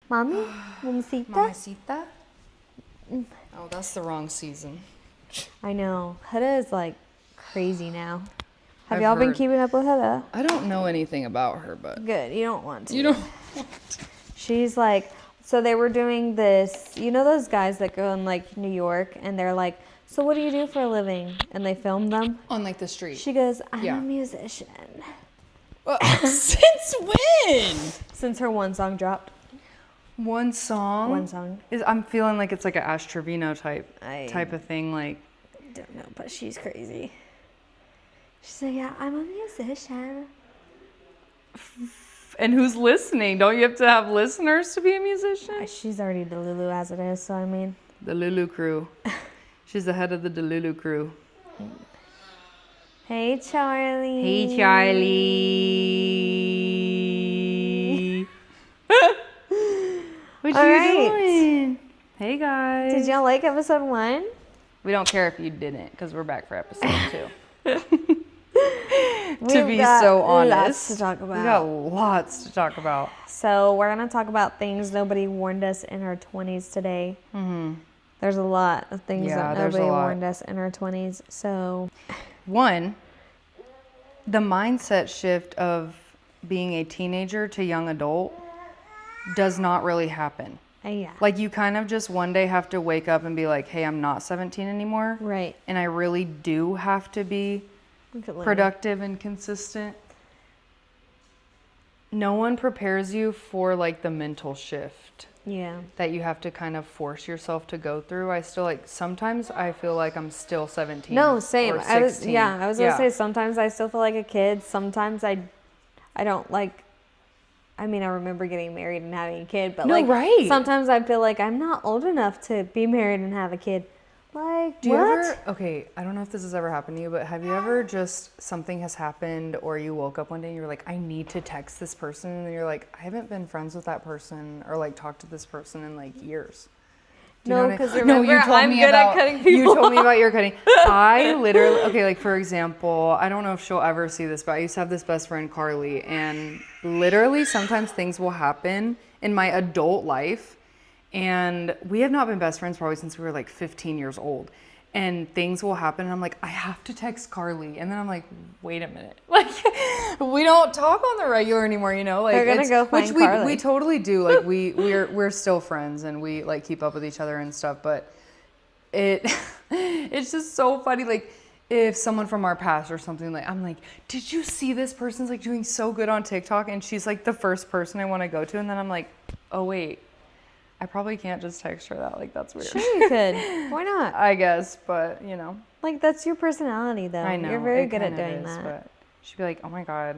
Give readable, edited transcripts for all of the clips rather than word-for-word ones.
Mommy? Mamacita? Mamacita? Oh, that's the wrong season. I know. Huda is like crazy now. Have I've y'all been heard. keeping up with Huda? I don't know anything about her, but Good. You don't want to. you don't. She's like, so they were doing this, you know those guys that go in like New York and they're like, so what do you do for a living? And they film them. On like the street. She goes, I'm Yeah. a musician. Since when? Since her one song dropped. One song. One song. I'm feeling like it's like an Ash Trevino type I of thing. Like, don't know, but she's crazy. She's like, yeah, I'm a musician. and who's listening? Don't you have to have listeners to be a musician? She's already Delulu as it is, so I mean. The Lulu crew. She's the head of the Delulu crew. Hey, Charlie. Hey, Charlie. What All you right. doing? Hey, guys. Did y'all like episode 1? We don't care if you didn't, because we're back for episode 2. We've be got so honest. lots to talk about. We got lots to talk about. So we're going to talk about things nobody warned us in our 20s today. Mm-hmm. There's a lot of things Yeah, that there's a nobody lot. warned us in our 20s. So, One, the mindset shift of being a teenager to young adult does not really happen. yeah. Like, you kind of just one day have to wake up and be like, hey, I'm not 17 anymore. Right. And I really do have to be Look at Lily. productive and consistent. No one prepares you for like the mental shift Yeah. that you have to kind of force yourself to go through. I still like, sometimes I feel like I'm still 17. No, same. Or I was 16. going to say sometimes I still feel like a kid. Sometimes I don't like, I mean, I remember getting married and having a kid, but No, like right. sometimes I feel like I'm not old enough to be married and have a kid. Like, Do what? you ever, okay, I don't know if this has ever happened to you, but have you ever just, something has happened or you woke up one day and you're like, I need to text this person, and you're like, I haven't been friends with that person or like talked to this person in like years. Do you know No, what I- because remember, you told I'm me good about, at cutting people You told me about your cutting. I literally, okay, like for example, I don't know if she'll ever see this, but I used to have this best friend, Carly, and literally sometimes things will happen in my adult life. And we have not been best friends probably since we were like 15 years old. And things will happen and I'm like, I have to text Carly. And then I'm like, wait a minute. Like, we don't talk on the regular anymore, you know? Like, They're gonna go find which Carly. we totally do. Like, we're still friends and we like keep up with each other and stuff. But it's just so funny. Like, if someone from our past or something, like, I'm like, did you see this person's like doing so good on TikTok? And she's like the first person I want to go to. And then I'm like, oh wait, I probably can't just text her that. Like, that's weird. Sure you could. Why not? I guess, but you know. Like, that's your personality, though. I know. You're very it good at kinda doing is, that. But she'd be like, oh my God.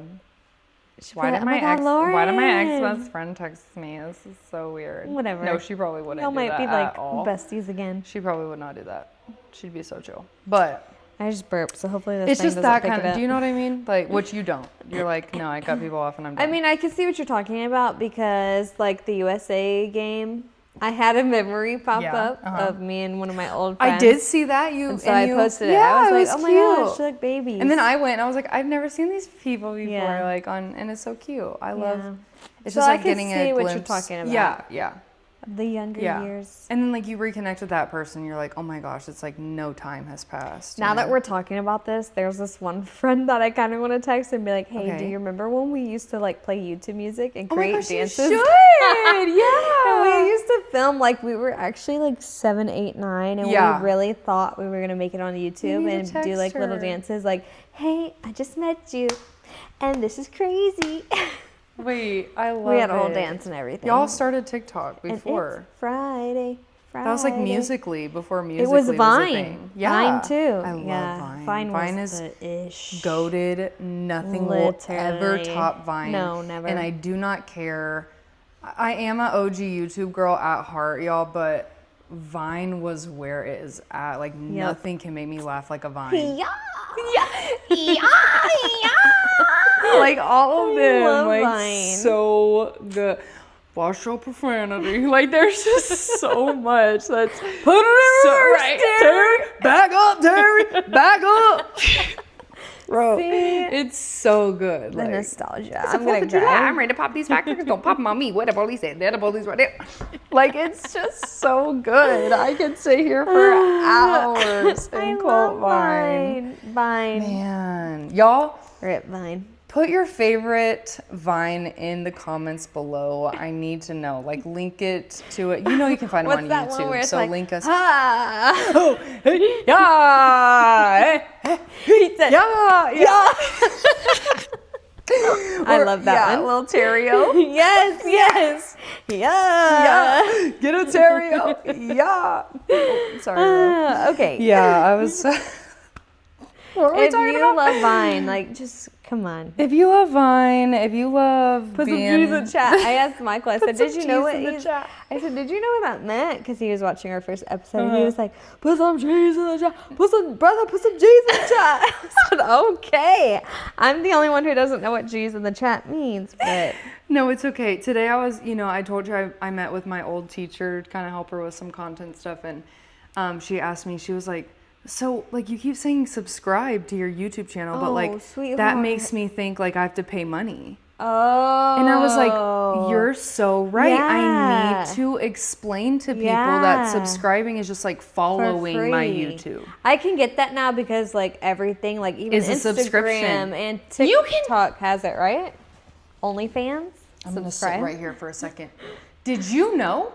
She'd be Why like, did "Oh my God, ex? Why did my ex Lauren." best friend text me? This is so weird. Whatever. No, she probably wouldn't Y'all do might that be at like all. besties again. She probably would not do that. She'd be so chill. But I just burped, so hopefully this it's thing just doesn't that pick kind it of. up. Do you know what I mean? Like, which you don't. You're like, no, I cut people off and I'm done. I mean, I can see what you're talking about because, like, the USA game, I had a memory pop Yeah, up uh-huh. of me and one of my old friends. I did see that. You And so I posted it. Yeah, I was it like, oh my cute. gosh, they're like babies. And then I went and I was like, I've never seen these people before, Yeah. like and it's so cute. I love. Yeah. It's So just I like can getting see a what you're glimpse. talking about. Yeah, yeah, the younger yeah. years. And then like you reconnect with that person, you're like, oh my gosh, it's like no time has passed. Now you that know? we're talking about this, there's this one friend that I kind of want to text and be like, hey, do Okay. you remember when we used to like play YouTube music and Oh my create gosh, dances? you should. Yeah. And we used to film like we were actually like 7, 8, 9, and Yeah. we really thought we were gonna make it on YouTube need to and do text like little her. dances, like, hey, I just met you, and this is crazy. Wait, I love We had a whole it. dance and everything. Y'all started TikTok And before. it's Friday. That was like Friday. Musically before It Musically was a Vine. thing. Yeah. Vine too. I love yeah. Vine. Vine is was the ish. goated. Nothing will ever Literally. top Vine. No, never. And I do not care. I am an OG YouTube girl at heart, y'all, but Vine was where it is at. Like, nothing can make me laugh like a Vine. Yeah. Like, all of them. love Like, Vine. so good. Watch your profanity. Like, there's just so much that's... Put it in reverse, right, Terry. Back up, Terry. Back up. Bro, See? it's so good. The Like, nostalgia. it's I'm the 4th gonna of July. cry. I'm ready to pop these firecrackers. Don't pop them on me. What the police said? They're the police right there. Like, it's just so good. I could sit here for hours I and love quote Vine. Vine. Man, y'all, Rip Vine. put your favorite Vine in the comments below. I need to know. Like, link it to it. You know you can find them What's on that one where YouTube. it's So like, link us. ah. Oh, hey, yeah, yeah, yeah. I love that one. Little Terrio. Yes. Yeah. Get a Terrio. Yeah. Oh, sorry. Okay. Yeah, I was. What were we If talking you about? love Vine, like, just come on. If you love Vine, if you love Put some being... G's in chat. I asked Michael. I said, "Did you know what?" in the he's-" chat. I said, "Did you know what that meant?" Because he was watching our first episode. And he was like, "Put some G's in the chat. Put some G's in the chat." I said, "Okay." I'm the only one who doesn't know what G's in the chat means, but No, it's okay. Today I was, I told you I met with my old teacher to kind of help her with some content stuff. And she asked me, she was like, so, like, you keep saying subscribe to your YouTube channel, but, like, that sweetheart. makes me think, like, I have to pay money. oh. And I was like, you're so right. I Yeah. need to explain to people Yeah. that subscribing is just, like, following my free. YouTube. I can get that now because like everything, like even Is a subscription. Instagram and You can- TikTok has it, right? OnlyFans. I'm going to sit right here for a second. Did you know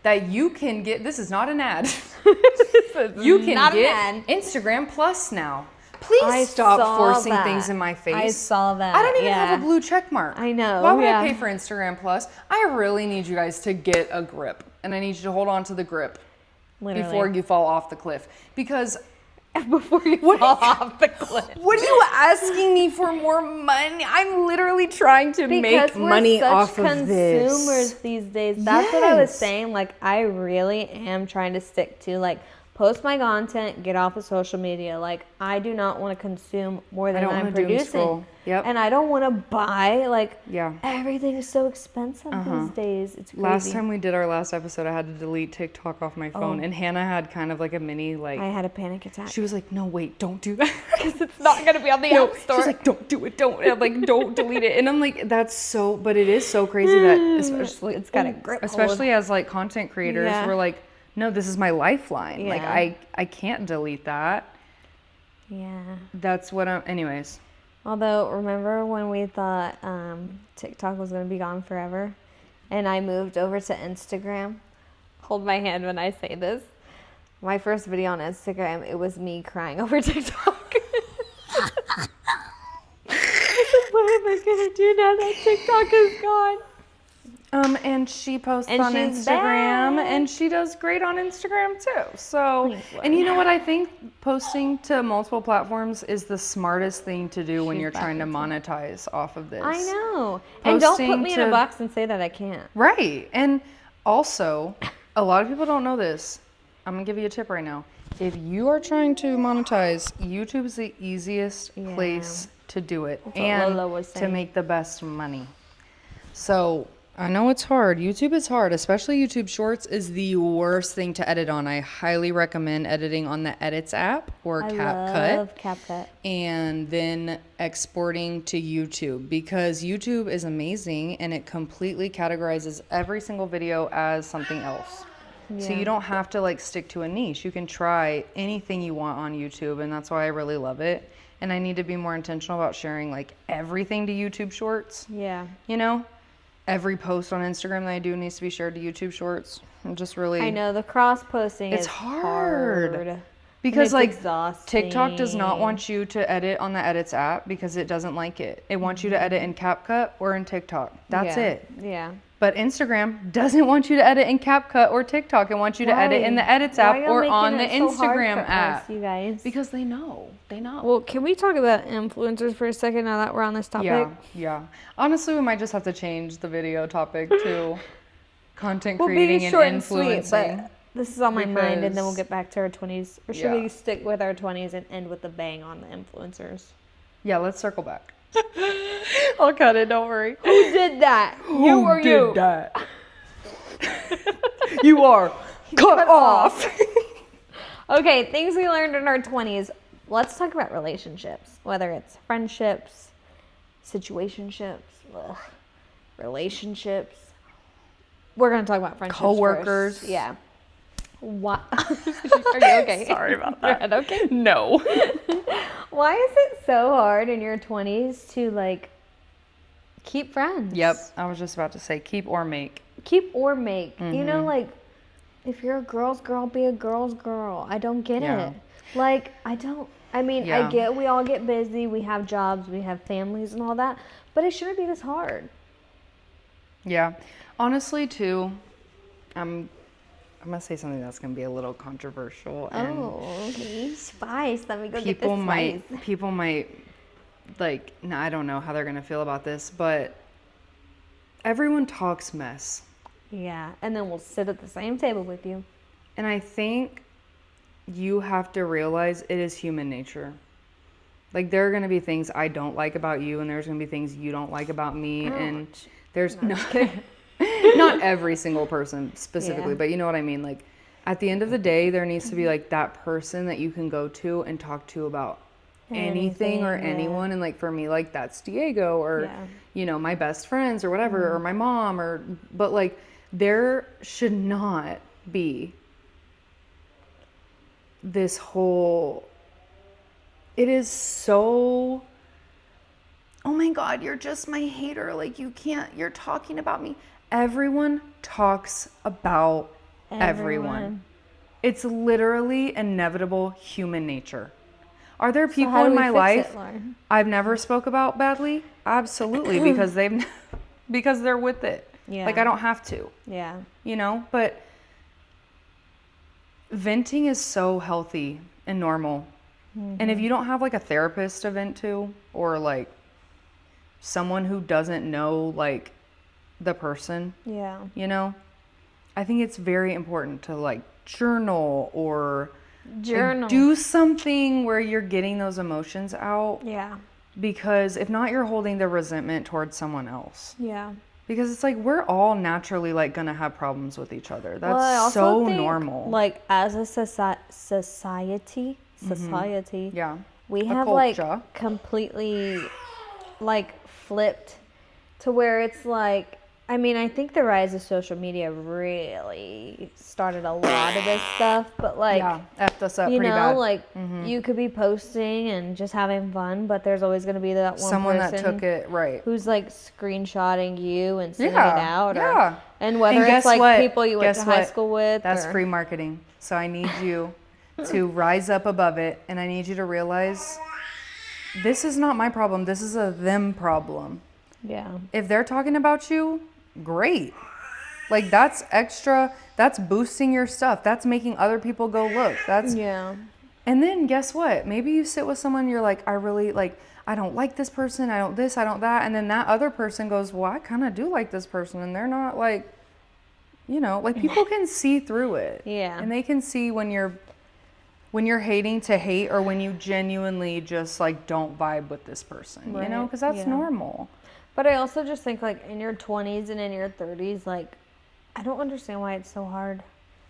that you can get, this is not an ad, you can not an get ad. Instagram Plus now. Please I stop saw forcing that. things in my face. I saw that. I don't even yeah. have a blue check mark. I know, Why would yeah. I pay for Instagram Plus? I really need you guys to get a grip, and I need you to hold on to the grip Literally. before you fall off the cliff. Because before you fall off the cliff. what are you asking me for more money? I'm literally trying to make Because we're money such off of consumers this. these days. That's what I was Yes. saying. Like, I really am trying to stick to like post my content, get off of social media. Like, I do not want to consume more than don't I'm wanna doom producing. scroll. Yep. And I don't want to buy like Yeah. everything is so expensive these days. It's crazy. Last time we did our last episode, I had to delete TikTok off my phone, Oh. and Hannah had kind of like a mini like. I had a panic attack. She was like, "No, wait, don't do that." Because it's not gonna be on the No, App Store. she's like, "Don't do it, don't." And I'm like, "Don't delete it." And I'm like, "That's so," but it is so crazy that, especially, It's got a grip hold. especially as like content creators, Yeah. we're like, "No, this is my lifeline. Like, Yeah. I can't delete that." Yeah. That's what I'm. Anyways, Although, remember when we thought TikTok was going to be gone forever? And I moved over to Instagram? Hold my hand when I say this. My first video on Instagram, it was me crying over TikTok. I said, what am I going to do now that TikTok is gone? and she posts And on she's Instagram, back. and she does great on Instagram too. So, Thanks, Lord. and you know what? I think posting to multiple platforms is the smartest thing to do when She's you're back trying to into monetize off of this. I know. And don't put Posting me in a to- box and say that I can't. Right. And also, a lot of people don't know this. I'm going to give you a tip right now. If you are trying to monetize, YouTube is the easiest Yeah. place to do it what and Lola was to saying. make the best money. So, I know it's hard. YouTube is hard, especially YouTube Shorts is the worst thing to edit on. I highly recommend editing on the Edits app or I CapCut love CapCut. and then exporting to YouTube, because YouTube is amazing and it completely categorizes every single video as something else. So Yeah. you don't have to like stick to a niche. You can try anything you want on YouTube, and that's why I really love it. And I need to be more intentional about sharing like everything to YouTube Shorts. Yeah. You know, every post on Instagram that I do needs to be shared to YouTube Shorts. I'm just really I know the cross posting It's is hard. hard. because it's like exhausting. TikTok does not want you to edit on the Edits app because it doesn't like it. It wants you to edit in CapCut or in TikTok. That's Yeah. it. Yeah. But Instagram doesn't want you to edit in CapCut or TikTok. It wants you to edit in the Edits app Why y'all or making on the it so hard Instagram for app. us, you guys? Because they know. They know. Well, can we talk about influencers for a second now that we're on this topic? Yeah. Honestly, we might just have to change the video topic to content We'll creating be and short and sweet, influencing. but this is on my mind, and then we'll Because- get back to our 20s. Or should Yeah. we stick with our 20s and end with a bang on the influencers? Yeah, let's circle back. I'll cut it, don't worry. Who did that? You or you? that? You are cut off. Okay, things we learned in our 20s. let's talk about relationships, whether it's friendships, situationships, ugh, relationships. We're going to talk about friendships Coworkers. first. Yeah. What? Are you okay? Sorry about that. Your head okay? No. Why is it so hard in your 20s to like keep friends? Yep. I was just about to say keep or make. Keep or make. You know, like, if you're a girl's girl, be a girl's girl. I don't get it. Like, I get we all get busy. We have jobs. We have families and all that. But it shouldn't be this hard. Yeah. Honestly, too, I'm going to say something that's going to be a little controversial. And Okay. Spice. Let me go get this people spice. might, like, I don't know how they're going to feel about this, but everyone talks mess. Yeah. And then we'll sit at the same table with you. And I think you have to realize it is human nature. Like, there are going to be things I don't like about you, and there's going to be things you don't like about me. Ouch. And there's not every single person specifically, but you know what I mean? Like, at the end of the day, there needs to be like that person that you can go to and talk to about anything or anyone. And like, for me, like, that's Diego or, you know, my best friends or whatever, or my mom but like, there should not be this whole, it is so, oh my God, you're just my hater. Like, you're talking about me. Everyone talks about everyone. It's literally inevitable human nature. Are there people in my life I've never spoke about badly? Absolutely, because because they're with it. Yeah. Like, I don't have to. Yeah. You know, but venting is so healthy and normal. And if you don't have like a therapist to vent to, or like someone who doesn't know like the person, you know, I think it's very important to like journal or do something where you're getting those emotions out. Yeah. Because if not, you're holding the resentment towards someone else. Yeah. Because it's like, we're all naturally like gonna have problems with each other. That's so normal. Like, as a society, yeah, we have like completely like flipped to where it's like, I mean, I think the rise of social media really started a lot of this stuff, but like, effed us up you pretty know, bad. like you could be posting and just having fun, but there's always going to be that one someone person that took it who's like screenshotting you and sending it out, and whether and it's like people you went to high school with. That's free marketing. So I need you to rise up above it, and I need you to realize this is not my problem. This is a them problem. Yeah. If they're talking about you, great. Like, that's extra. That's boosting your stuff. That's making other people go look. That's And then guess what? Maybe you sit with someone, you're like, I really like, I don't like this person. I don't this, I don't that. And then that other person goes, well, I kind of do like this person. And they're not like, you know, like, people can see through it. Yeah. And they can see when you're hating to hate, or when you genuinely just like don't vibe with this person, you know, because that's normal. But I also just think, like, in your 20s and in your 30s, like, I don't understand why it's so hard.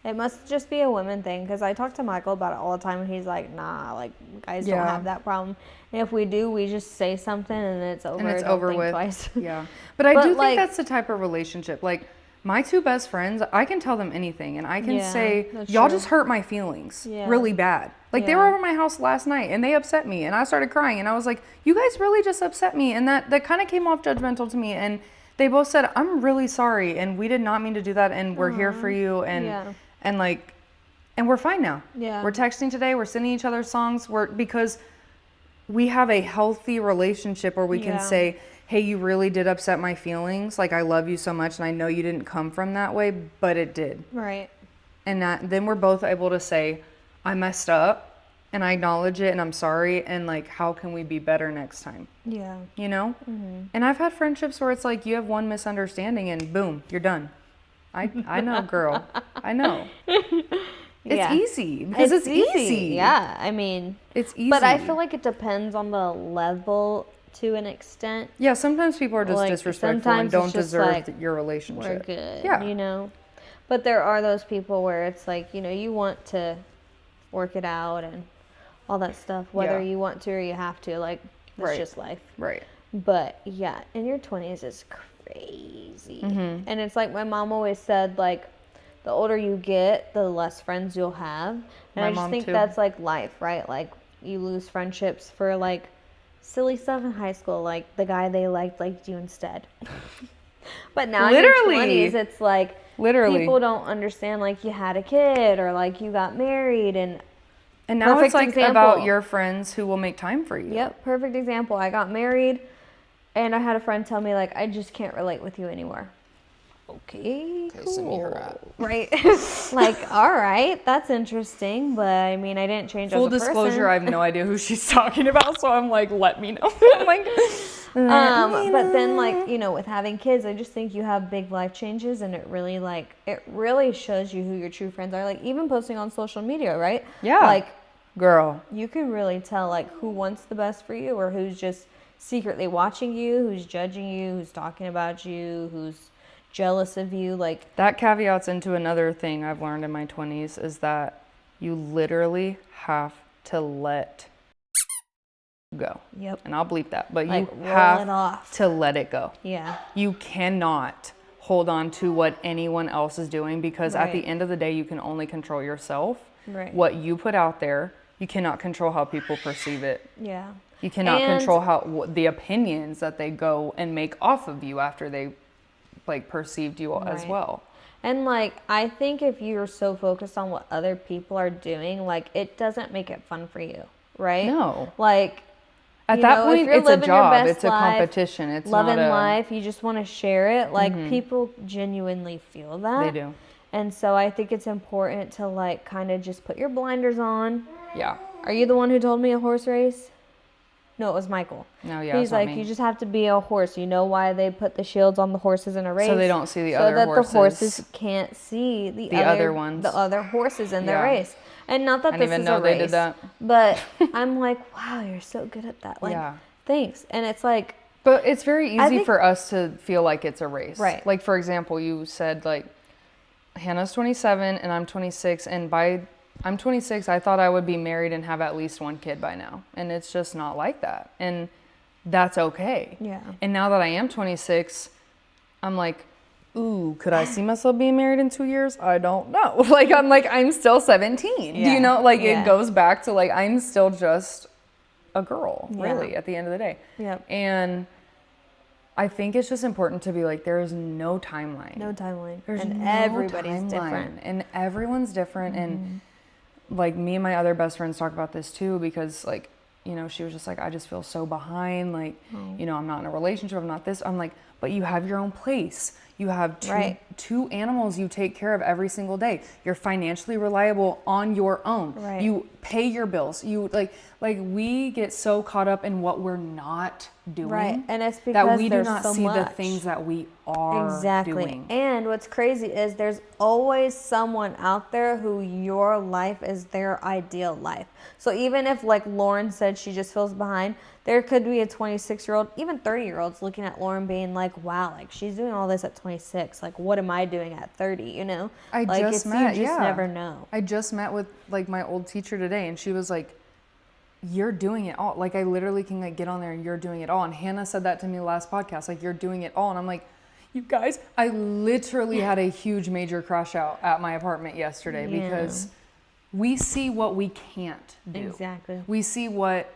It must just be a women thing, because I talk to Michael about it all the time, and he's like, nah, like, guys don't have that problem. And if we do, we just say something, and then it's over. And it's don't over think with. Twice. Yeah. But I do think that's the type of relationship. Like, my two best friends, I can tell them anything, and I can say, y'all just hurt my feelings really bad. Like, they were over my house last night, and they upset me, and I started crying, and I was like, you guys really just upset me, and that kind of came off judgmental to me, and they both said, I'm really sorry, and we did not mean to do that, and we're here for you, and like, and we're fine now. Yeah. We're texting today, we're sending each other songs, because we have a healthy relationship where we can say, hey, you really did upset my feelings. Like, I love you so much, and I know you didn't come from that way, but it did. Right. And then we're both able to say, I messed up, and I acknowledge it, and I'm sorry, and like, how can we be better next time? Yeah. You know? Mm-hmm. And I've had friendships where it's like, you have one misunderstanding, and boom, you're done. I know, girl. I know. It's easy, because it's easy. Yeah, I mean, it's easy. But I feel like it depends on the level to an extent. Yeah, sometimes people are just like, disrespectful and don't deserve like, your relationship. We're good, you know. But there are those people where it's like, you know, you want to work it out and all that stuff, whether Yeah. you want to or you have to. Like, it's Right. just life. Right. But yeah, in your 20s is crazy. And it's like my mom always said, like, the older you get, the less friends you'll have. And My I just mom, think too. that's like life, right? Like, you lose friendships for like silly stuff in high school, like the guy they liked you instead. But now in your Literally. 20s, it's like Literally. people don't understand, like, you had a kid or like you got married. And now perfect it's like example. about your friends who will make time for you. Yep, perfect example. I got married and I had a friend tell me, like, I just can't relate with you anymore. Okay, cool. send me her app. Right? Like, all right, that's interesting, but I mean, I didn't change Full as a person. disclosure, I have no idea who she's talking about, so I'm like, let me know. I'm like, but then, like, you know, with having kids, I just think you have big life changes, and it really shows you who your true friends are. Like, even posting on social media, right? Yeah. Like, girl. you can really tell, like, who wants the best for you or who's just secretly watching you, who's judging you, who's talking about you, who's jealous of you. Like, That caveats into another thing I've learned in my 20s is that you literally have to let go. yep. And I'll bleep that, but Like, you roll have it off. to let it go. Yeah. You cannot hold on to what anyone else is doing because at the Right. end of the day, you can only control yourself. Right. What you put out there, you cannot control how people perceive it. Yeah. You cannot And- control the opinions that they go and make off of you after they like perceived you as Right. well. And, like, I think if you're so focused on what other people are doing, like, it doesn't make it fun for you, right? No. Like, At you that know, if point, you're it's a living your job. best It's a life, competition. It's loving not a. life, you just want to share it. Like, people genuinely feel that. They do. And so I think it's important to, like, kind of just put your blinders on. Yeah. Are you the one who told me a horse race? No, it was Michael. No, yeah. He's it's not like, me. you just have to be a horse. You know why they put the shields on the horses in a race? So they don't see the so other that horses. the horses can't see the other ones. the other horses in the Yeah. race. And not that I this didn't is even know a they race, did that. but I'm like, wow, you're so good at that. Like, Yeah. thanks. And it's like, But it's very I easy think- for us to feel like it's a race. Right. Like, for example, you said, like, Hannah's 27 and I'm 26. And by I'm 26, I thought I would be married and have at least one kid by now. And it's just not like that. And that's okay. Yeah. And now that I am 26, I'm like, ooh, could I see myself being married in 2 years? I don't know. Like, I'm still 17. Do Yeah. you know? Like, Yeah. it goes back to, like, I'm still just a girl, Yeah. really, at the end of the day. Yep. And I think it's just important to be like, there is no timeline. No timeline. There's and no everybody's timeline. different. And everyone's different. And like, me and my other best friends talk about this too, because, like, you know, she was just like, I just feel so behind. Like, you know, I'm not in a relationship. I'm not this. I'm like, but you have your own place. You have two animals you take care of every single day. You're financially reliable on your own. Right. You pay your bills. You like we get so caught up in what we're not doing. Right. And it's because that we do there's not so see much. the things that we are Exactly. doing. And what's crazy is there's always someone out there who your life is their ideal life. So even if, like Lauren said, she just feels behind, there could be a 26-year-old, even 30-year-olds looking at Lauren being like, wow, like, she's doing all this at 26. Like, what am I doing at 30, you know? I like, just met, you just yeah. never know. I just met with, like, my old teacher today, and she was like, you're doing it all. Like, I literally can, like, get on there and you're doing it all. And Hannah said that to me last podcast, like, you're doing it all. And I'm like, you guys, I literally had a huge major crash out at my apartment yesterday because we see what we can't do. Exactly. We see what,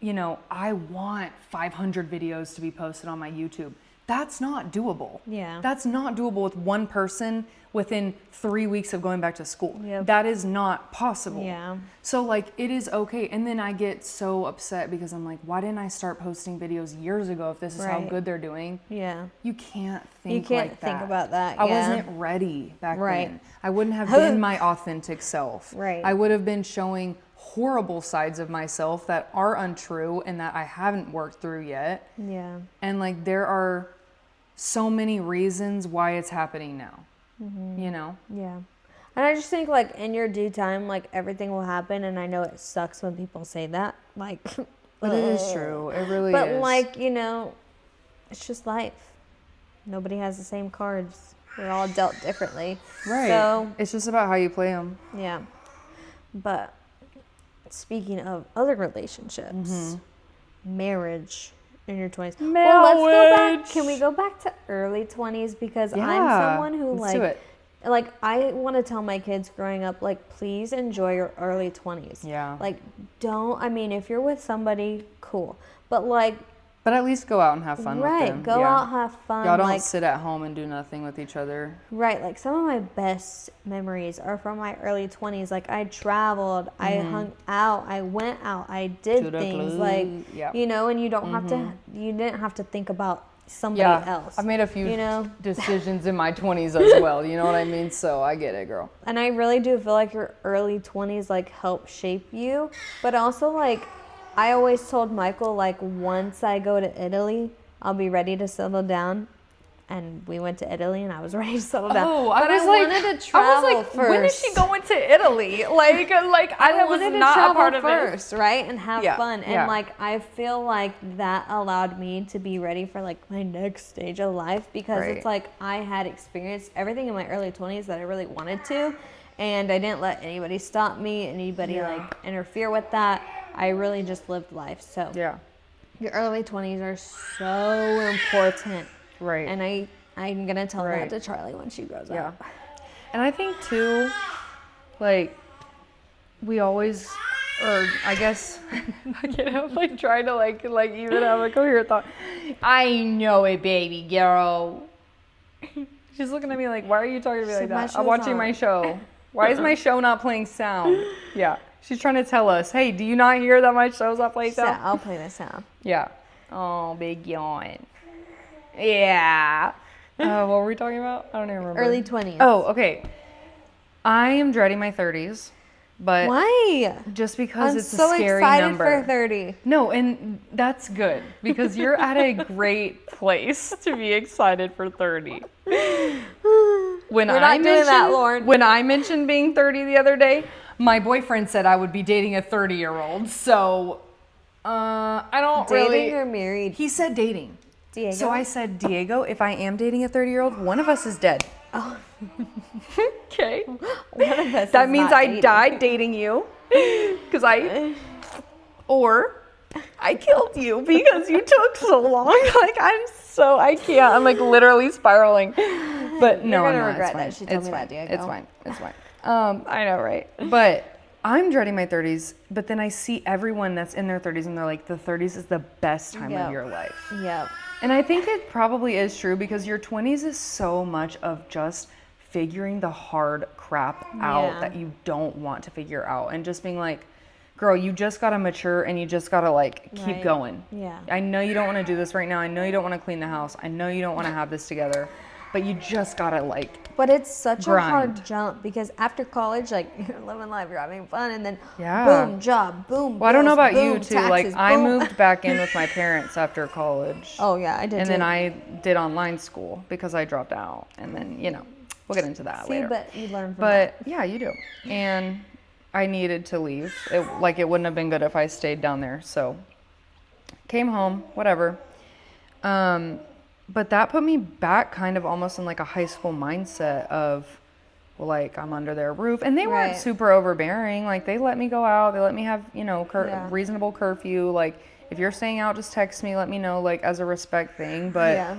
you know, I want 500 videos to be posted on my YouTube. That's not doable. Yeah. That's not doable with one person within 3 weeks of going back to school. Yep. That is not possible. Yeah. So, like, it is okay. And then I get so upset because I'm like, why didn't I start posting videos years ago if this is how Right. good they're doing? Yeah. You can't think You can't like think that. about that, I yeah. wasn't ready back Right. then. I wouldn't have been my authentic self. Right. I would have been showing horrible sides of myself that are untrue and that I haven't worked through yet. Yeah. And, like, there are so many reasons why it's happening now. You know? Yeah. And I just think, like, in your due time, like, everything will happen. And I know it sucks when people say that. Like, But it is true. It really but is. like, you know, it's just life. Nobody has the same cards. We're all dealt differently. Right. So, It's just about how you play them. yeah. But speaking of other relationships, marriage in your 20s. Marriage. Well, let's go back. Can we go back to early 20s? Because I'm Yeah, someone who let's do it. like I want to tell my kids growing up, like, please enjoy your early 20s. Yeah. Like, I mean, if you're with somebody, cool. But like, But at least go out and have fun with them. go out, have fun. Y'all don't like, sit at home and do nothing with each other. Right, like some of my best memories are from my early 20s. Like I traveled, I hung out, I went out, I did things like, you know, and you don't have to, you didn't have to think about somebody else. I've made a few you know? decisions in my 20s as well. You know what I mean? So I get it, girl. And I really do feel like your early 20s like help shape you, but also like I always told Michael, like, once I go to Italy, I'll be ready to settle down. And we went to Italy, and I was ready to settle down. Oh, but I wanted to travel first. when is she going to Italy? Like I was wanted to not a travel part of first, right? And have fun. Yeah. And, like, I feel like that allowed me to be ready for, like, my next stage of life. Because it's like I had experienced everything in my early 20s that I really wanted to. And I didn't let anybody stop me, anybody, like, interfere with that. I really just lived life. So your early 20s are so important. Right. And I'm going to tell that to Charlie when she grows up. And I think, too, like, we always, or I guess, I can't help, like, trying to, like even have a coherent thought. I know it, baby girl. She's looking at me like, why are you talking to me like that? I'm watching my show. Why is my show not playing sound? Yeah. She's trying to tell us, hey, do you not hear that my show's not playing sound? I'll play the sound. Yeah. Oh, big yawn. Yeah. What were we talking about? I don't even remember. Early 20s. Oh, okay. I am dreading my 30s, but why? just because I'm it's so a scary excited number. for 30. No, and that's good because you're at a great place to be excited for 30. When I mentioned being 30 the other day, my boyfriend said I would be dating a 30-year-old. So, I don't dating or married? He said dating. Diego. So I said, Diego, if I am dating a 30-year-old, one of us is dead. Oh. Okay. One of us. That means I died dating you, or I killed you because you took so long. Like I can't. I'm like literally spiraling. But no, You're gonna I'm not. regret that she told me that, Diego. It's fine. It's fine. I know, right? But I'm dreading my 30s. But then I see everyone that's in their 30s, and they're like, the 30s is the best time of your life. Yep. And I think it probably is true because your 20s is so much of just figuring the hard crap out that you don't want to figure out, and just being like, girl, you just gotta mature and you just gotta like keep going. Yeah. I know you don't want to do this right now. I know you don't want to clean the house. I know you don't want to have this together, but you just gotta like. But it's such grind. a hard jump because after college, like, you're living life, you're having fun, and then boom, job, boom. Well, I don't know about boom, you too. taxes, like, boom. I moved back in with my parents after college. Oh yeah, I did. And too. then I did online school because I dropped out, and then we'll get into that later. But you learn from that. But yeah, you do. And I needed to leave. It wouldn't have been good if I stayed down there. So came home, whatever. But that put me back kind of almost in like a high school mindset of, well, like, I'm under their roof. And they weren't super overbearing. Like, they let me go out. They let me have, reasonable curfew. Like, if you're staying out, just text me. Let me know, like, as a respect thing. But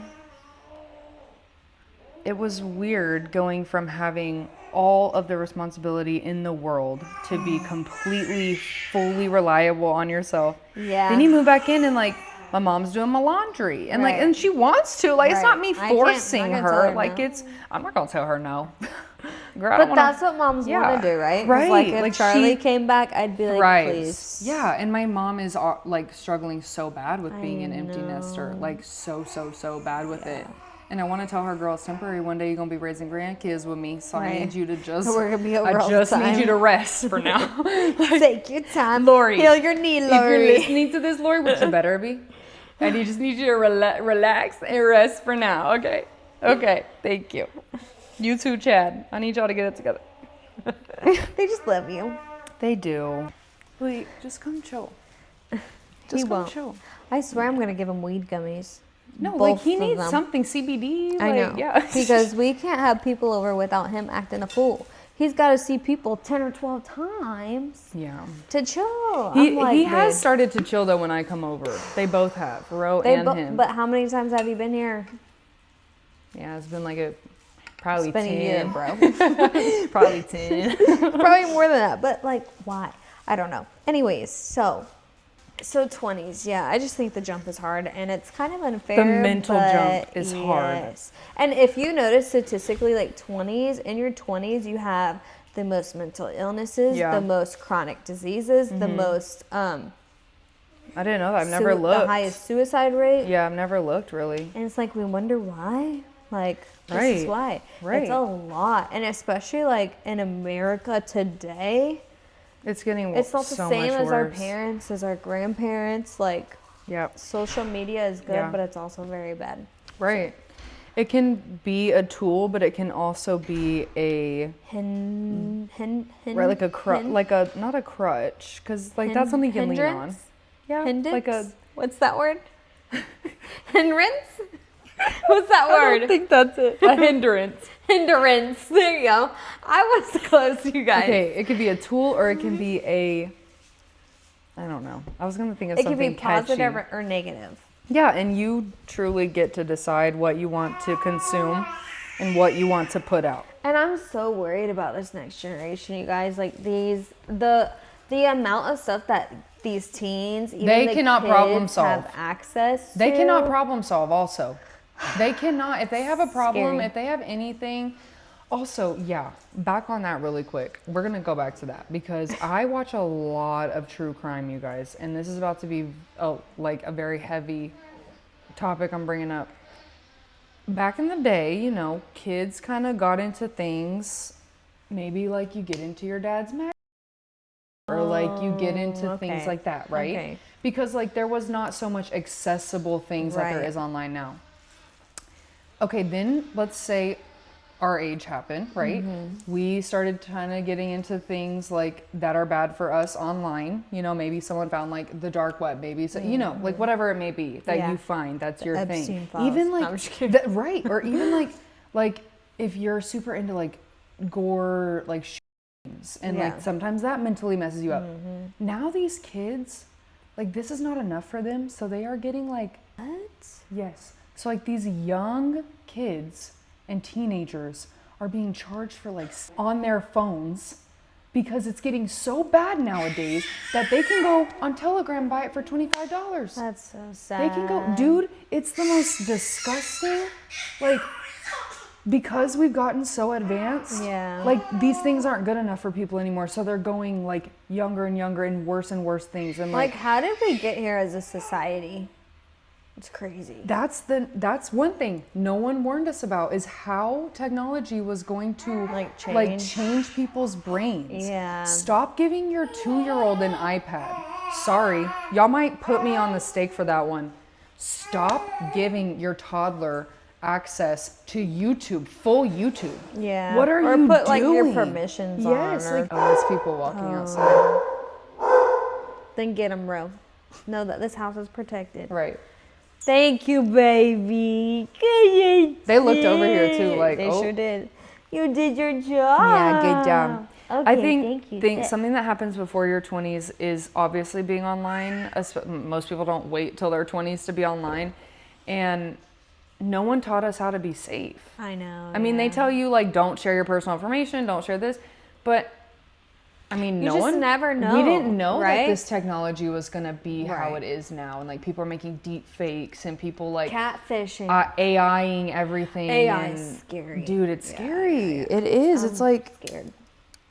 it was weird going from having all of the responsibility in the world to be completely, fully reliable on yourself. Yeah. Then you move back in and, like, my mom's doing my laundry. And, like, and she wants to. Like, it's not me forcing her. Like, I'm not going to tell her no. Girl, but that's what moms want to do, right? Right. Like, if Charlie came back, I'd be like, please. Yeah, and my mom is, like, struggling so bad with being an empty nester. Like, so bad with it. And I want to tell her, girl, it's temporary. One day you're going to be raising grandkids with me. So I need you to just... We're going to be over all the time. I just need you to rest for now. Like, take your time. Lori. Heal your knee, Lori. If you're listening to this, Lori, which you better be. I just need you to relax and rest for now, okay? Okay, thank you. You too, Chad. I need y'all to get it together. They just love you. They do. Wait, just come chill. Just come chill. I swear I'm going to give him weed gummies. No, like, he needs something, CBD. I know. Yeah. Because we can't have people over without him acting a fool. he's got to see people 10 or 12 times to chill. He has started to chill though when I come over. They both have, Ro and him. But how many times have you been here? Yeah, it's been like probably It's been 10. a year, bro. Probably 10. Probably more than that. But like, why? I don't know. Anyways, so 20s, yeah. I just think the jump is hard, and it's kind of unfair. The mental jump is hard. And if you notice statistically, like 20s, in your 20s, you have the most mental illnesses, the most chronic diseases, the most. I didn't know that. I've never looked. The highest suicide rate. Yeah, I've never looked really. And it's like we wonder why. Like this is why. Right. It's a lot, and especially like in America today. It's getting It's not the so same much as our worse. parents, as our grandparents. Like, Yep. social media is good, but it's also very bad. Right. It can be a tool, but it can also be a like a not a crutch, because like that's something you can lean on. Yeah. Hindrance? Like a What's that word? Hindrance? What's that word? I don't think that's it. A hindrance. Hindrance. There you go. I was close, you guys. Okay, it could be a tool or it can be I don't know. I was going to think of something It could be positive catchy. or negative. Yeah, and you truly get to decide what you want to consume and what you want to put out. And I'm so worried about this next generation, you guys. Like the amount of stuff that these teens, even They the cannot kids problem solve. have access to. They cannot problem solve also. They cannot, if they have a problem, Scary. if they have anything. Also, yeah, back on that really quick. We're going to go back to that because I watch a lot of true crime, you guys. And this is about to be a very heavy topic I'm bringing up. Back in the day, you know, kids kind of got into things. Maybe like you get into your dad's mag. Or like you get into things like that, right? Okay. Because like there was not so much accessible things that there is online now. Okay, then let's say our age happened, right? We started kind of getting into things like that are bad for us online. You know, maybe someone found like the dark web, maybe, so, you know, like whatever it may be that you find, that's your Epstein thing. files. Even like, No, I'm just kidding. right. Or even like if you're super into like gore, like and like sometimes that mentally messes you up. Now these kids, like this is not enough for them, so they are getting like What? yes. So like these young kids and teenagers are being charged for like on their phones because it's getting so bad nowadays that they can go on Telegram and buy it for $25. That's so sad. They can go, dude, it's the most disgusting, like, because we've gotten so advanced, like these things aren't good enough for people anymore. So they're going like younger and younger and worse things. And Like, how did we get here as a society? It's crazy. that's one thing no one warned us about is how technology was going to change people's brains. Yeah. Stop giving your 2-year-old an iPad. Sorry, y'all might put me on the stake for that one. Stop giving your toddler access to YouTube, full YouTube. Yeah. What are you doing? Or put doing? like your permissions on. Yes, Or like there's people walking outside. then get them, bro. Know that this house is protected. Right. Thank you, baby. They looked over here too, like they sure did. You did your job. Yeah, good job. Okay, I thank you. something that happens before your 20s is obviously being online. Most people don't wait till their 20s to be online, and no one taught us how to be safe. I know. I mean, they tell you like don't share your personal information, don't share this, but I mean, You no just one never know, We didn't know right? that this technology was gonna be how it is now, and like people are making deep fakes and people like catfishing, AIing everything. AI and, is scary, dude. It's scary. It is. It's like scared.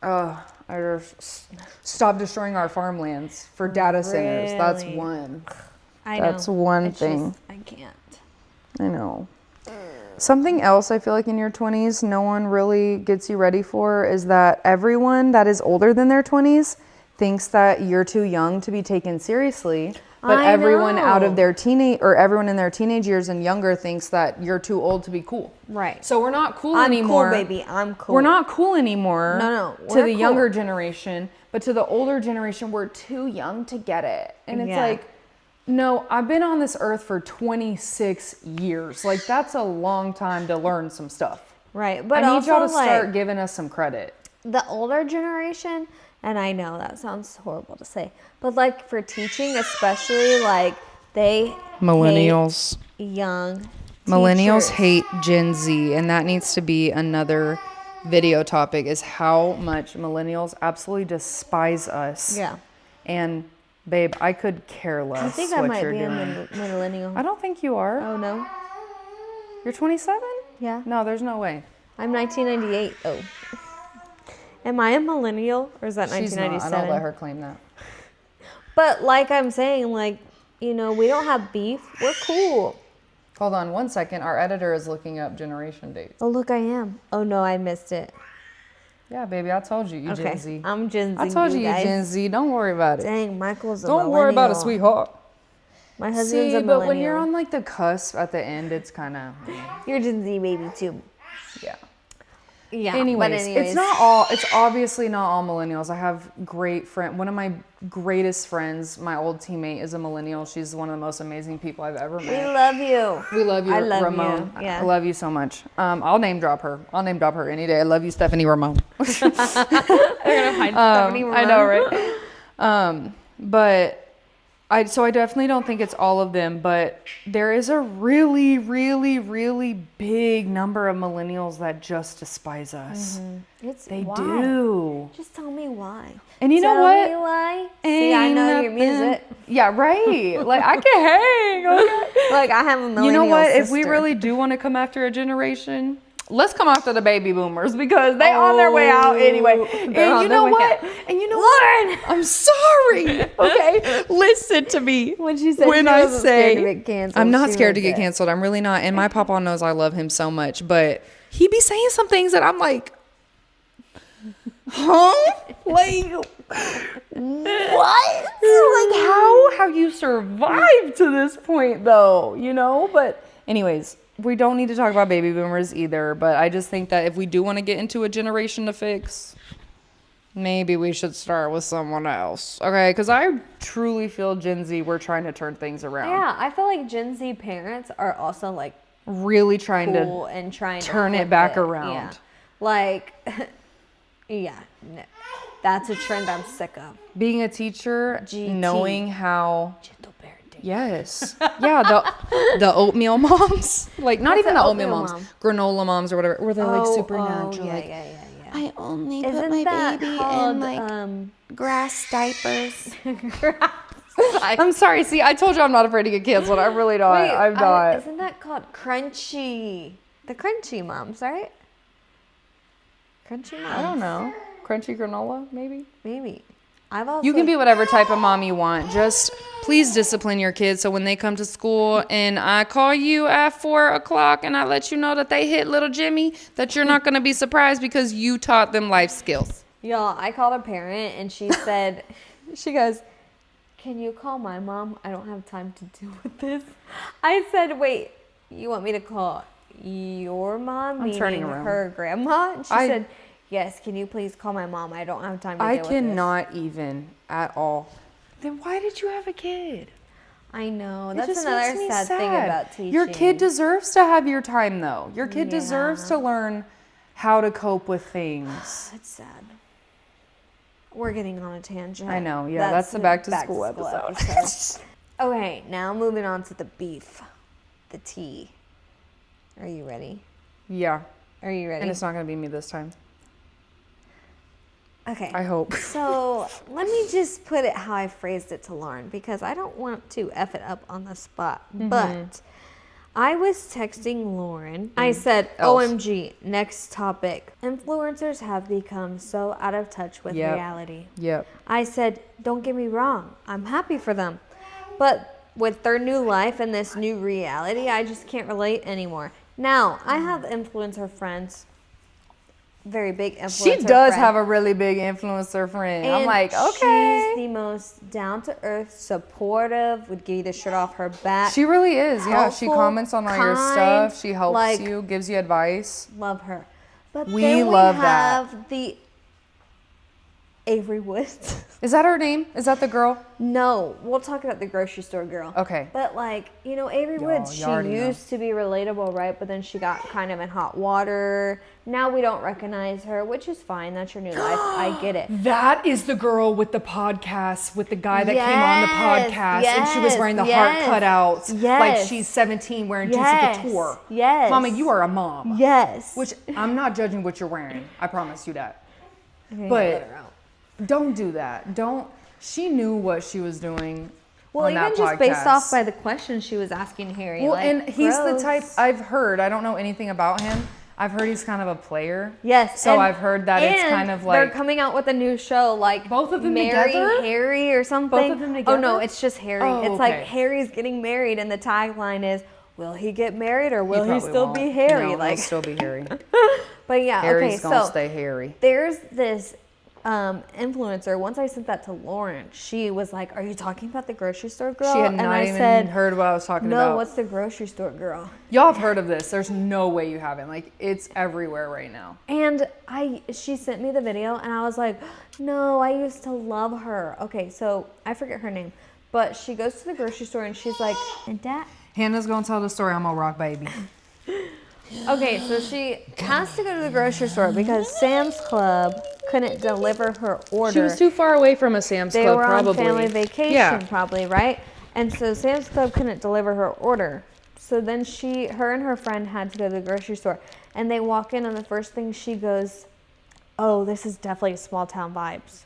I just stop destroying our farmlands for data centers. That's Really? one. I know. That's one It's thing. just- I can't. I know. Something else I feel like in your 20s no one really gets you ready for is that everyone that is older than their 20s thinks that you're too young to be taken seriously. But I everyone out know. of their everyone in their teenage years and younger thinks that you're too old to be cool. Right. So we're not cool I'm anymore. cool, baby. I'm cool. We're not cool anymore. No, To we're the cool. younger generation, but to the older generation, we're too young to get it. And it's like, no, I've been on this earth for 26 years. Like, that's a long time to learn some stuff. Right. But I need also, y'all to like, start giving us some credit. the older generation, and I know that sounds horrible to say, but like for teaching, especially, like they Millennials. hate young Millennials teachers. hate Gen Z, and that needs to be another video topic, is how much millennials absolutely despise us. Yeah. And babe, I could care less I think what I might you're be doing. a millennial. I don't think you are. Oh, no? You're 27? Yeah. No, there's no way. I'm 1998. Oh. Am I a millennial, or is that She's not. 1997? I don't let her claim that. But like I'm saying, like, you know, we don't have beef. We're cool. Hold on 1 second. Our editor is looking up generation dates. Oh, look, I am. Oh, no, I missed it. Yeah, baby, I told you. You Gen Z. I'm Gen Z. I told you guys. Gen Z. Don't worry about it. Dang, Michael's a Don't worry about it, millennial. sweetheart. My husband's See, a but millennial. when you're on like the cusp at the end, it's kind of, You're Gen Z baby too. yeah. Yeah. Anyways, it's not all. It's obviously not all millennials. I have great friend. One of my greatest friends, my old teammate, is a millennial. She's one of the most amazing people I've ever We met. love you. We love you, I love Ramon. you. Yeah. I love you so much. I'll name drop her. I'll name drop her any day. I love you, Stephanie Ramon. They're gonna find Stephanie I know, right? But I definitely don't think it's all of them, but there is a really, really, really big number of millennials that just despise us. It's They why? do. Just tell me why. And you know Tell what? me why. See, I Ain't know your nothing- music. Yeah, right. Like I can hang. Okay. Like I have a millennial You know what? If we sister. really do want to come after a generation, let's come after the baby boomers because they on their way out anyway. And they're on you their know way what? out. And you know Lauren! what? I'm sorry. Okay, listen to me. When she said when she I wasn't say scared to get canceled, I'm not she scared to meant get it. canceled. I'm really not. And my papa knows I love him so much, but he be saying some things that I'm like, huh? Like what? Like how you survived to this point though, you know? But anyways, we don't need to talk about baby boomers either, but I just think that if we do want to get into a generation to fix, maybe we should start with someone else. Okay? Because I truly feel Gen Z, we're trying to turn things around. Yeah, I feel like Gen Z parents are also like Really trying cool to and trying to turn it flip back Yeah. around. Like, yeah, no, that's a trend I'm sick of. being a teacher, GT. knowing how. Gentle parenting. Yes. Yeah, the oatmeal moms. Like not What's even an the oatmeal oatmeal moms. Granola moms or whatever. Where they're like super natural. Yeah, like, yeah, yeah, yeah. I only put Isn't my that baby called, in like grass diapers. I'm sorry. See, I told you I'm not afraid to get canceled. I'm really not. Wait, I'm not. isn't that called crunchy? The crunchy moms, right? Crunchy moms. I don't know. Crunchy granola, maybe? Maybe. I've also. You can be whatever type of mom you want. Just please discipline your kids so when they come to school and I call you at 4 o'clock and I let you know that they hit little Jimmy, that you're not going to be surprised because you taught them life skills. Y'all, I called a parent and she said, she goes, "Can you call my mom? I don't have time to deal with this." I said, "Wait, you want me to call your mom?" I'm turning meaning around. her grandma? And she I- said, "Yes, can you please call my mom? I don't have time to I deal with this." cannot even at all. Then why did you have a kid? I know. It That's just another makes me sad thing about teaching. Your kid deserves to have your time though. Your kid deserves Yeah. to learn how to cope with things. It's sad. We're getting on a tangent. I know, yeah, that's the back to school episode. Okay, now moving on to the beef. The tea. Are you ready? Yeah, Are you ready? and it's not going to be me this time. Okay. I hope. So let me just put it how I phrased it to Lauren because I don't want to F it up on the spot. Mm-hmm. But I was texting Lauren. I said, Else. OMG, next topic. Influencers have become so out of touch with Yep. reality. Yep. I said, don't get me wrong. I'm happy for them. But with their new life and this new reality, I just can't relate anymore. Now, I have influencer friends. Very big influencer She does friend. have a really big influencer friend. I'm And like, okay. she's the most down-to-earth, supportive, would give you the shirt off her back. She really is. Yeah, she helpful, comments on all your kind, stuff. She helps like- you, gives you advice. Love her. But We then love we that. have the Avery Woods. Is that her name? Is that the girl? No, we'll talk about the grocery store girl. Okay. But like, you know, Avery Woods, she used to be relatable, right? But then she got kind of in hot water. Now we don't recognize her, which is fine. That's your new life. I get it. That is the girl with the podcast, with the guy that came on the podcast, and she was wearing the heart cutouts. Like she's 17 wearing Juicy Couture. Yes. Mama, you are a mom. Yes. Which I'm not judging what you're wearing. I promise you that. Okay, but don't do that. She knew what she was doing. Well, on even that just podcast. based off by the questions she was asking Harry. Well, like, and he's the type, I've heard, I don't know anything about him. I've heard he's kind of a player. Yes. So I've heard that it's kind of like. They're coming out with a new show, like both of them Marry together? Harry or something. Both of them together? Oh, no, it's just Harry. Oh, it's like Harry's getting married, and the tagline is, will he get married or will he still won't. be Harry? No, like, he'll still be Harry. But yeah, Harry's okay, gonna so stay Harry. there's this influencer. Once I sent that to Lauren, she was like, are you talking about the grocery store girl? She had and not I even said, heard what I was talking no, about. what's the grocery store girl? Y'all have heard of this. There's no way you haven't. Like, it's everywhere right now. And she sent me the video, and I was like, no, I used to love her. Okay, so I forget her name, but she goes to the grocery store, and she's like, and Dad. Hannah's gonna tell the story. I'm a rock baby. Okay, so she has to go to the grocery store because Sam's Club couldn't deliver her order. She was too far away from a Sam's Club, They were probably. on family vacation, probably, right? And so Sam's Club couldn't deliver her order. So then her and her friend had to go to the grocery store. And they walk in, and the first thing she goes, oh, this is definitely small town vibes.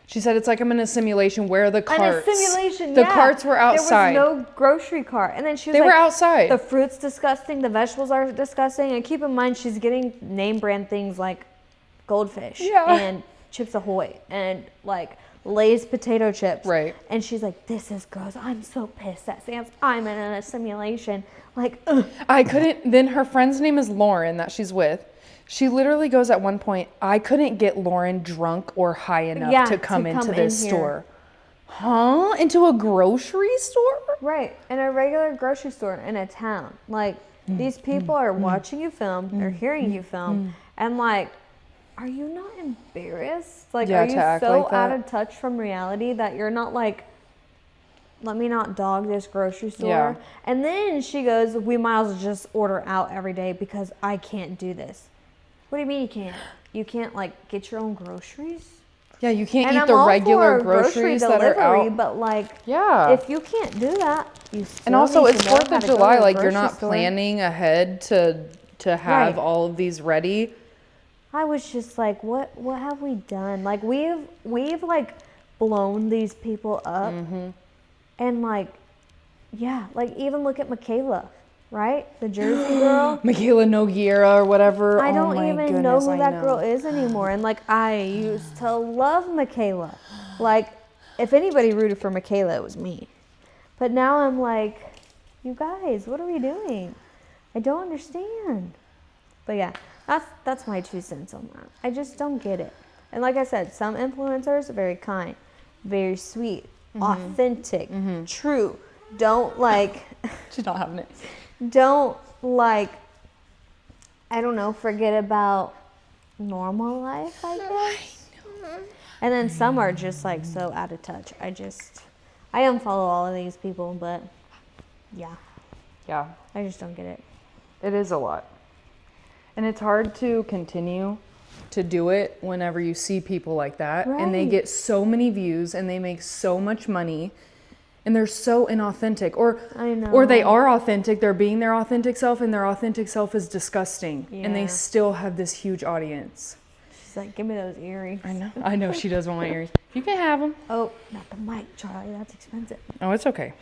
She said it's like I'm in a simulation where the carts. In a simulation, The carts were outside. There was no grocery cart. And then she was They like, were outside. the fruit's disgusting, the vegetables are disgusting. And keep in mind, she's getting name brand things like Goldfish and Chips Ahoy and like Lay's potato chips. Right. And she's like, this is gross. I'm so pissed at Sam's. I'm in a simulation. Like, ugh. I couldn't. Then her friend's name is Lauren that she's with. She literally goes at one point, I couldn't get Lauren drunk or high enough to come into this store. Huh? Into a grocery store? Right. In a regular grocery store in a town. Like, these people are watching you film. They're hearing you film. And like, are you not embarrassed? Like, are you so like out of touch from reality that you're not like, let me not dog this grocery store? Yeah. And then she goes, we might as well just order out every day because I can't do this. What do you mean you can't? You can't like get your own groceries? Yeah, you can't And eat I'm the all regular for grocery groceries that are delivery, out. but like, Yeah. if you can't do that, you still And also, need it's to know 4th how of to go to July. the Like, you're grocery not store. planning ahead to have all of these ready. I was just like, what have we done? Like, we've like blown these people up. And like, yeah, like even look at Michaela, right? The Jersey girl. Michaela Nogueira or whatever. I Oh don't my even know goodness, who I that girl is anymore. And like, I used to love Michaela. Like, if anybody rooted for Michaela, it was me. But now I'm like, you guys, what are we doing? I don't understand. But yeah, that's my 2 cents on that. I just don't get it. And like I said, some influencers are very kind, very sweet, authentic, true. Don't like... She's not having it. Don't like, I don't know, forget about normal life, I guess. And then some are just like so out of touch. I unfollow all of these people, but yeah, I just don't get it. It is a lot. And it's hard to continue to do it whenever you see people like that. And they get so many views and they make so much money. And they're so inauthentic. I know. Or they are authentic. They're being their authentic self, and their authentic self is disgusting. And they still have this huge audience. She's like, give me those earrings. I know she does want my earrings. You can have them. Oh, not the mic, Charlie. That's expensive. Oh, it's okay.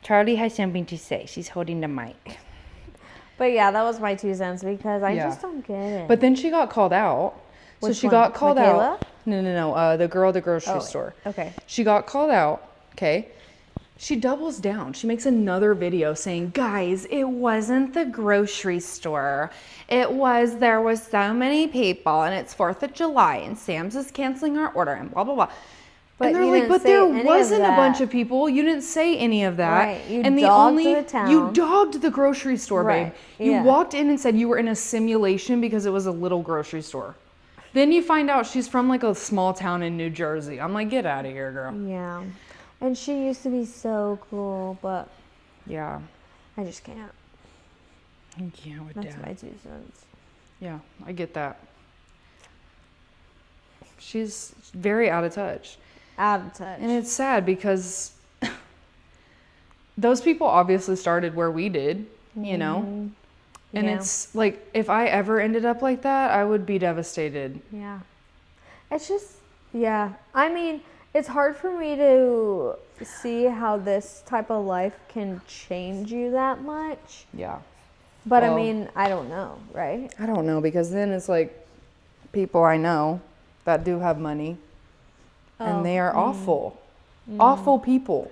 Charlie has something to say. She's holding the mic. But yeah, that was my 2 cents because I just don't get it. But then she got called out. Which so she one? got called Michaela? out. No. The girl at the grocery store. Okay. She got called out. Okay. She doubles down. She makes another video saying, guys, it wasn't the grocery store. There was so many people and it's 4th of July and Sam's is canceling our order and blah, blah, blah. But and they're you like, didn't but say there any of wasn't a that. bunch of people. You didn't say any of that. Right. You and dogged the town. You dogged the grocery store, Right. babe. You Yeah. walked in and said you were in a simulation because it was a little grocery store. Then you find out she's from like a small town in New Jersey. I'm like, get out of here, girl. Yeah. And she used to be so cool, but Yeah. I just can't. Yeah, with That's Dad. my 2 cents. Yeah, I get that. She's very out of touch. Out of touch. And it's sad because those people obviously started where we did, you know? And Yeah. it's like, if I ever ended up like that, I would be devastated. Yeah. It's just, yeah. I mean, it's hard for me to see how this type of life can change you that much. Yeah. But Well, I mean, I don't know, right? I don't know, because then it's like people I know that do have money and they are awful. Awful people.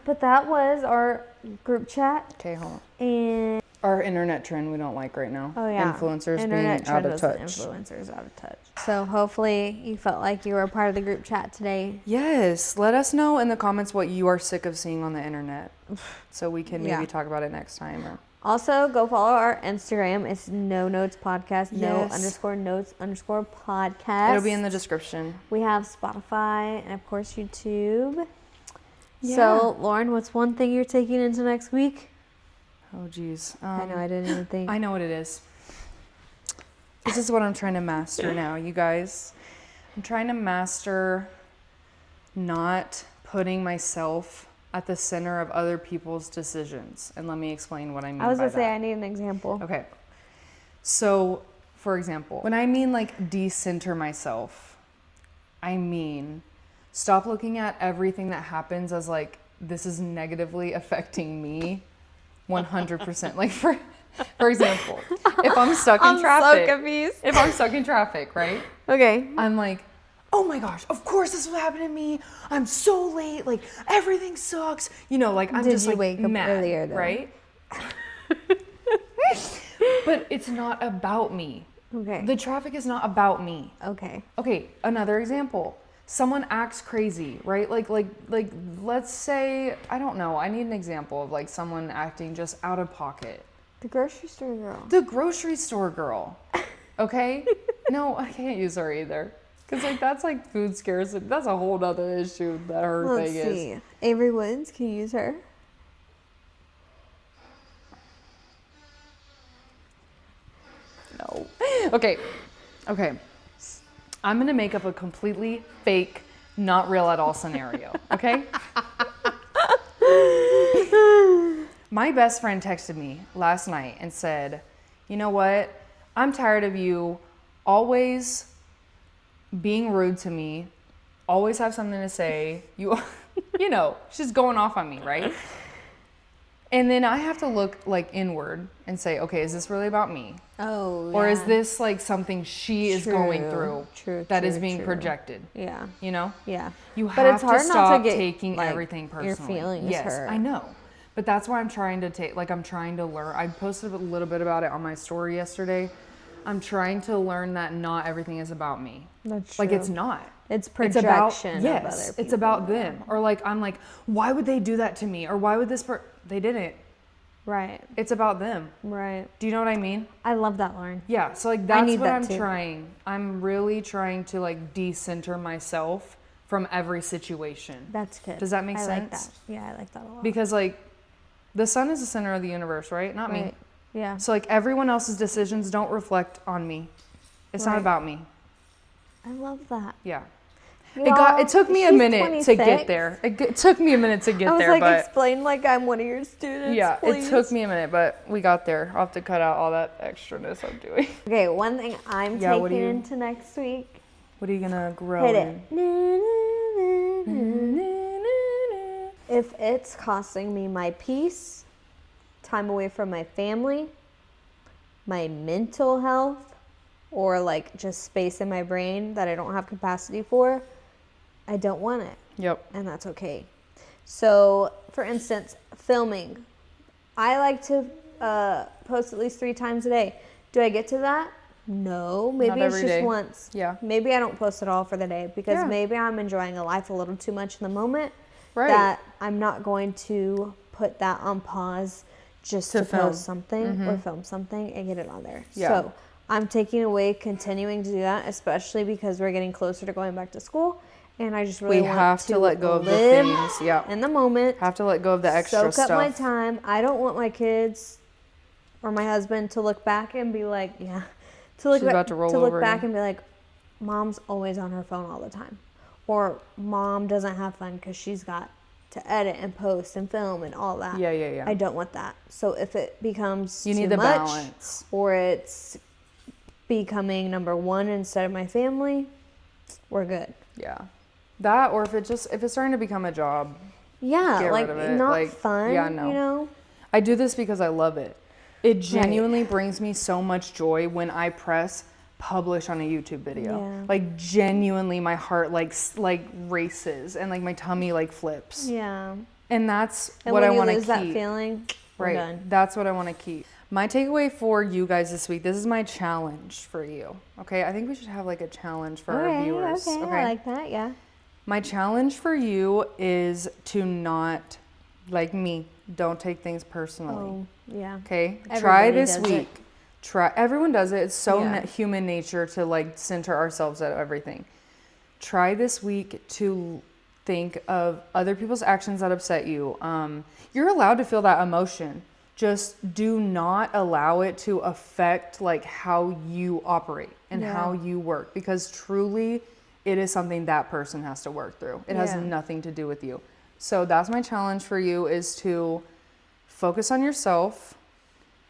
But that was our group chat. Okay, hold on. And Our internet trend we don't like right now. oh yeah, Influencers internet being out of trend touch. was influencers out of touch. So hopefully you felt like you were a part of the group chat today. Yes, let us know in the comments what you are sick of seeing on the internet, so we can maybe Yeah. talk about it next time. Or Also, go follow our Instagram. It's No Notes Podcast. Yes. No_notes_podcast. it'll be in the description. We have Spotify and of course YouTube. Yeah. So, Lauren, what's one thing you're taking into next week? Oh geez, I know I didn't even think. I know what it is. This is what I'm trying to master now, you guys. I'm trying to master not putting myself at the center of other people's decisions. And let me explain what I mean I was by gonna say that. I need an example. Okay. So, for example, when I mean like decenter myself, I mean stop looking at everything that happens as like this is negatively affecting me 100%. Like for example, if I'm stuck in traffic, so confused. if I'm stuck in traffic, right? Okay. I'm like, oh my gosh, of course this will happen to me. I'm so late. Like everything sucks. You know, like I'm Did just you like wake up mad, earlier, though? right? But it's not about me. Okay. The traffic is not about me. Okay. Okay, another example. Someone acts crazy, right? Like let's say, I don't know, I need an example of like someone acting just out of pocket. The grocery store girl. The grocery store girl. Okay? No, I can't use her either. Because like that's like food scarcity. That's a whole other issue that her Let's thing see. is. Avery Woods, can you use her? No. Okay. I'm gonna make up a completely fake, not real at all scenario. Okay? My best friend texted me last night and said, you know what? I'm tired of you always being rude to me, always have something to say. You know, she's going off on me, right? And then I have to look like inward and say, okay, is this really about me? Oh, Or is this like something she is going through that is being projected? Yeah. You know? Yeah. You But have it's hard to not stop to get, taking like, everything personally. your feelings yes, hurt. I know. But that's why I'm trying to take, like I'm trying to learn. I posted a little bit about it on my story yesterday. I'm trying to learn that not everything is about me. That's Like true. it's not. It's It's about, projection of yes, other people. it's about them. Or like, I'm like, why would they do that to me? Or why would this they didn't. Right. It's about them. Right. Do you know what I mean? I love that, Lauren. Yeah, so like that's need what that I'm too. trying. I'm really trying to like decenter myself from every situation. That's good. Does that make I like sense? that. Yeah, I like that a lot. Because like the sun is the center of the universe, right? Not me. Right. Yeah. So like everyone else's decisions don't reflect on me. It's not Right. about me. I love that. Yeah. Y'all, It took me a she's minute to 26. get there. It took me a minute to get I was there, like, but explain like I'm one of your students. yeah, please. it took me a minute, but we got there. I'll have to cut out all that extraness I'm doing. Okay, one thing I'm Yeah, what do taking you- into next week. What are you gonna grow Hit in? it. If it's costing me my peace, time away from my family, my mental health, or like just space in my brain that I don't have capacity for, I don't want it. Yep. And that's okay. So, for instance, filming. I like to post at least 3 times a day. Do I get to that? No. Maybe Not it's every just day. once. Yeah. Maybe I don't post at all for the day because Yeah. maybe I'm enjoying a life a little too much in the moment. Right. That I'm not going to put that on pause just To to film. post something or film something and get it on there. Yeah. So I'm taking away continuing to do that, especially because we're getting closer to going back to school. And I just really We want have to let go of the live things. Yeah. in the moment. Have to let go of the extra Soak stuff. up my time. I don't want my kids or my husband to look back and be like, She's about to roll over back again. and be like, mom's always on her phone all the time. Or mom doesn't have fun because she's got to edit and post and film and all that. Yeah. I don't want that. So if it becomes You too need the much, balance. or it's becoming number one instead of my family, we're good. Yeah. That, or if it's starting to become a job. Yeah, Get like rid of it. not Like, fun. yeah, no. You know. I do this because I love it. It genuinely brings me so much joy when I press publish on a YouTube video. Yeah. Like genuinely my heart like races and like my tummy like flips. Yeah. And that's And what when I want to lose keep. that feeling, we're Right. done. That's what I want to keep. My takeaway for you guys this week, this is my challenge for you. Okay? I think we should have like a challenge for our viewers. Okay, I like that. Yeah. My challenge for you is to not, like me, don't take things personally. Oh, yeah. Okay? Everybody Try this does it. week. Everyone does it. It's so Yeah. human nature to like center ourselves at everything. Try this week to think of other people's actions that upset you. You're allowed to feel that emotion. Just do not allow it to affect like how you operate and how you work, because truly it is something that person has to work through. It has nothing to do with you. So that's my challenge for you, is to focus on yourself,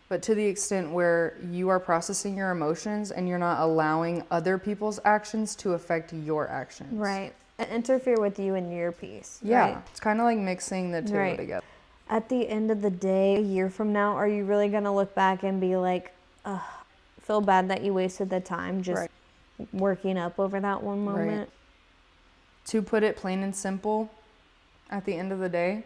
but to the extent where you are processing your emotions and you're not allowing other people's actions to affect your actions. Right. And interfere with you and your peace. Yeah. Right? It's kind of like mixing the two Right. together. At the end of the day, a year from now, are you really going to look back and be like, ugh, feel bad that you wasted the time just working up over that one moment? Right. To put it plain and simple, at the end of the day,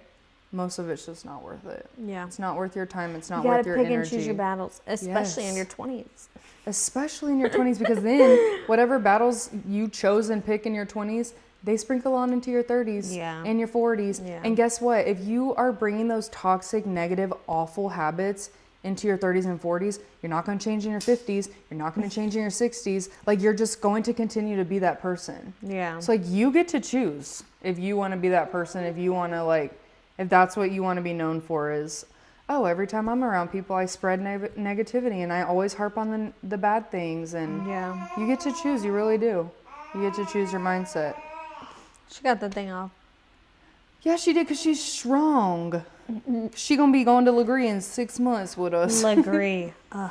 most of it's just not worth it. Yeah. It's not worth your time. It's not You worth gotta your pick energy. and choose your battles, especially in Yes. your 20s. Especially in your 20s, because then whatever battles you chose and pick in your 20s, they sprinkle on into your 30s and your 40s. Yeah. And guess what? If you are bringing those toxic, negative, awful habits into your 30s and 40s, you're not going to change in your 50s. You're not going to change in your 60s. Like, you're just going to continue to be that person. Yeah. So, like, you get to choose if you want to be that person, if you want to, like, if that's what you want to be known for, is, oh, every time I'm around people, I spread negativity and I always harp on the bad things. And you get to choose. You really do. You get to choose your mindset. She got the thing off. Yeah, she did, because she's strong. She gonna be going to Legree in 6 months with us. Legree. Ugh.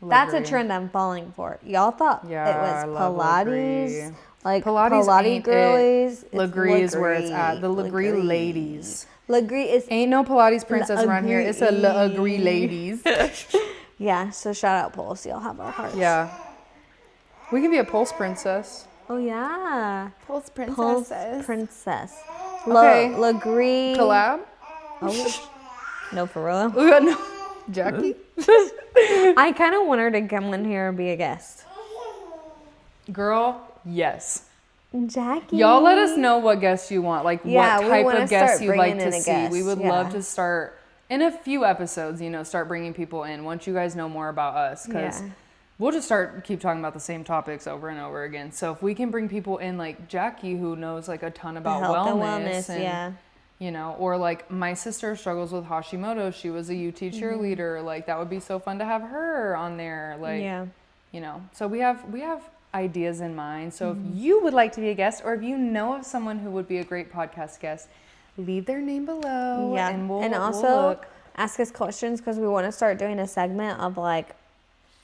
That's a trend I'm falling for. Y'all thought it I was love Pilates, Legree. like Pilates Pilates ain't girlies. it. Legree is where it's at. The Legree ladies. Legree is Ain't no Pilates princess around here. It's a Legree ladies. yeah. So shout out Pulse. Y'all have our hearts. Yeah. We can be a Pulse princess. Oh yeah. Pulse princess. Pulse princess. Okay. Legree. Collab? Oh. No, for real. We got no. Jackie? I kind of want her to come in here and be a guest. Girl, yes. Jackie. Y'all let us know what guests you want. Like, Yeah, what we type wanna of guests start you'd like bringing to in a see. guest, We would yeah. love to start, in a few episodes, start bringing people in once you guys know more about us. Because we'll just keep talking about the same topics over and over again. So if we can bring people in like Jackie, who knows like a ton about health and wellness. yeah. Or like my sister struggles with Hashimoto. She was a UT cheerleader. Like, that would be so fun to have her on there. Like, so we have ideas in mind. So if you would like to be a guest, or if you know of someone who would be a great podcast guest, leave their name below. Yeah. And and also ask us questions, because we want to start doing a segment of like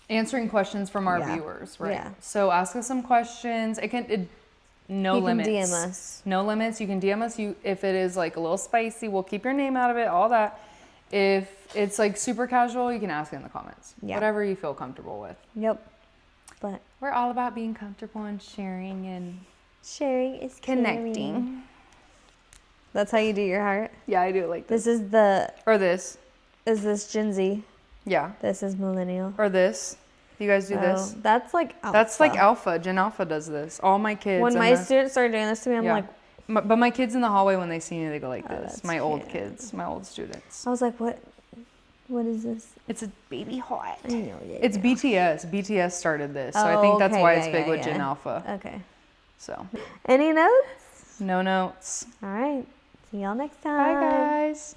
answering questions from our viewers. Right. Yeah. So ask us some questions. No limits. You can DM us. No limits. You can DM us. If it is like a little spicy, we'll keep your name out of it, all that. If it's like super casual, you can ask it in the comments. Yeah. Whatever you feel comfortable with. Yep. But we're all about being comfortable and sharing and sharing is connecting. caring. That's how you do your heart? Yeah, I do it like this. This is the... Or this. Is this Gen Z? Yeah. This is millennial. Or this. You guys do this? That's like alpha. That's like alpha. Gen Alpha does this. All my kids. When my students started doing this to me, I'm like... But my kids in the hallway, when they see me, they go like this. That's My old cute. kids. My old students. I was like, what? What is this? It's a baby hot. I know it. It's BTS. BTS started this, so I think that's okay, why yeah, it's big yeah, with yeah. Gen Alpha. Okay. So, Any notes? no notes. All right. See y'all next Bye, time. guys.